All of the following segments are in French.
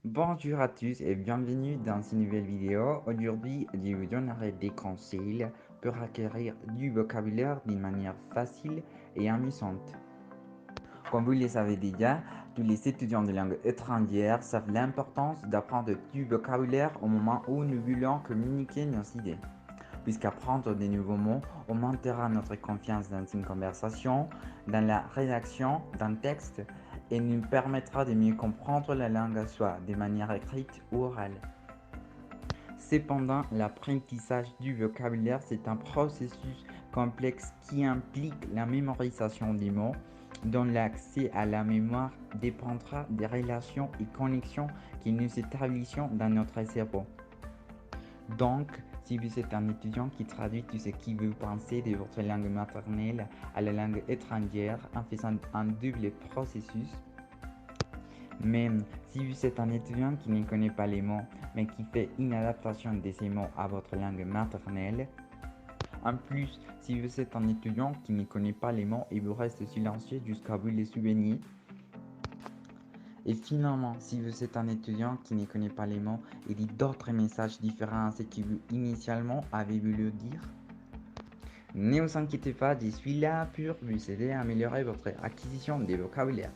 Bonjour à tous et bienvenue dans cette nouvelle vidéo. Aujourd'hui, je vous donnerai des conseils pour acquérir du vocabulaire d'une manière facile et amusante. Comme vous le savez déjà, tous les étudiants de langue étrangère savent l'importance d'apprendre du vocabulaire au moment où nous voulons communiquer nos idées. Puisqu'apprendre de nouveaux mots augmentera notre confiance dans une conversation, dans la rédaction d'un texte et nous permettra de mieux comprendre la langue soit de manière écrite ou orale. Cependant, l'apprentissage du vocabulaire, c'est un processus complexe qui implique la mémorisation des mots, dont l'accès à la mémoire dépendra des relations et connexions que nous établissons dans notre cerveau. Donc, si vous êtes un étudiant qui traduit tout ce que vous pensez de votre langue maternelle à la langue étrangère en faisant un double processus, même si vous êtes un étudiant qui ne connaît pas les mots, mais qui fait une adaptation de ces mots à votre langue maternelle, en plus, si vous êtes un étudiant qui ne connaît pas les mots et vous reste silencieux jusqu'à vous les souvenir, et finalement, si vous êtes un étudiant qui ne connaît pas les mots et dit d'autres messages différents à ce que vous initialement avez voulu dire, ne vous inquiétez pas, je suis là pour vous aider à améliorer votre acquisition de vocabulaire.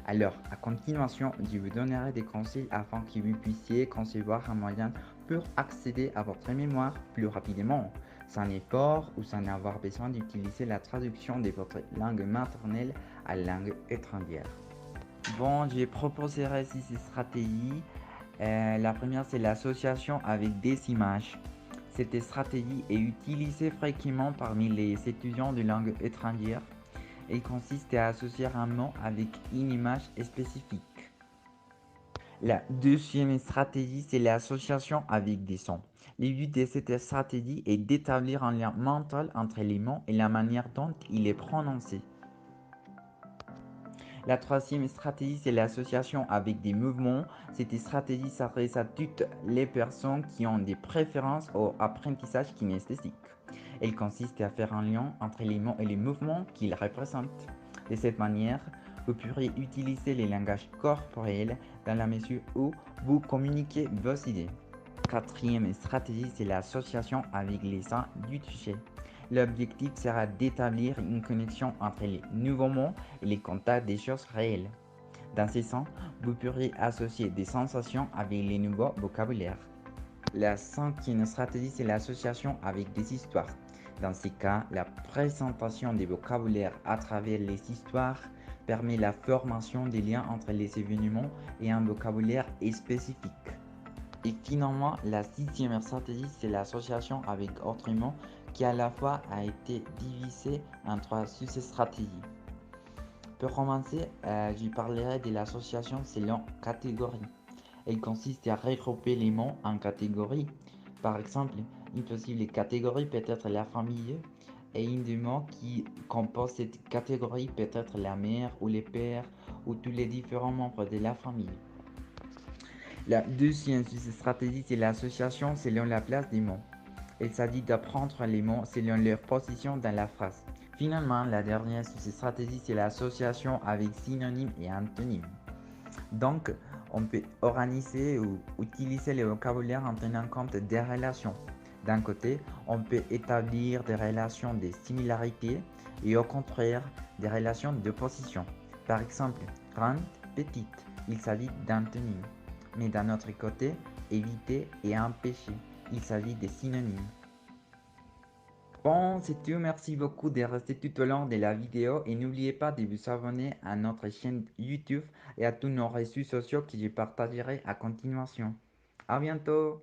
Alors, à continuation, je vous donnerai des conseils afin que vous puissiez concevoir un moyen pour accéder à votre mémoire plus rapidement, sans effort ou sans avoir besoin d'utiliser la traduction de votre langue maternelle à langue étrangère. Bon, je proposerai 6 stratégies. La première, c'est l'association avec des images. Cette stratégie est utilisée fréquemment parmi les étudiants de langue étrangère et consiste à associer un mot avec une image spécifique. La deuxième stratégie, c'est l'association avec des sons. Le but de cette stratégie est d'établir un lien mental entre les mots et la manière dont il est prononcé. La troisième stratégie, c'est l'association avec des mouvements. Cette stratégie s'adresse à toutes les personnes qui ont des préférences au apprentissage kinesthésique. Elle consiste à faire un lien entre les mots et les mouvements qu'ils représentent. De cette manière, vous pourrez utiliser le langage corporel dans la mesure où vous communiquez vos idées. Quatrième stratégie, c'est l'association avec les sons du toucher. L'objectif sera d'établir une connexion entre les nouveaux mots et les contacts des choses réelles. Dans ce sens, vous pourrez associer des sensations avec les nouveaux vocabulaires. La cinquième stratégie, c'est l'association avec des histoires. Dans ce cas, la présentation des vocabulaires à travers les histoires permet la formation des liens entre les événements et un vocabulaire spécifique. Et finalement, la sixième stratégie, c'est l'association avec autres mots qui à la fois a été divisée en 3 sous-stratégies. Pour commencer, je parlerai de l'association selon catégorie. Elle consiste à regrouper les mots en catégories. Par exemple, une possible catégorie peut être la famille et une des mots qui compose cette catégorie peut être la mère ou le père ou tous les différents membres de la famille. La deuxième stratégie, c'est l'association selon la place des mots. Il s'agit d'apprendre les mots selon leur position dans la phrase. Finalement, la dernière stratégie, c'est l'association avec synonymes et antonymes. Donc, on peut organiser ou utiliser le vocabulaire en tenant compte des relations. D'un côté, on peut établir des relations de similarité et au contraire, des relations d'opposition. Par exemple, grande, petite, il s'agit d'antonymes. Mais d'un autre côté, éviter et empêcher, il s'agit de synonymes. Bon, c'est tout. Merci beaucoup de rester tout au long de la vidéo et n'oubliez pas de vous abonner à notre chaîne YouTube et à tous nos réseaux sociaux que je partagerai à continuation. À bientôt!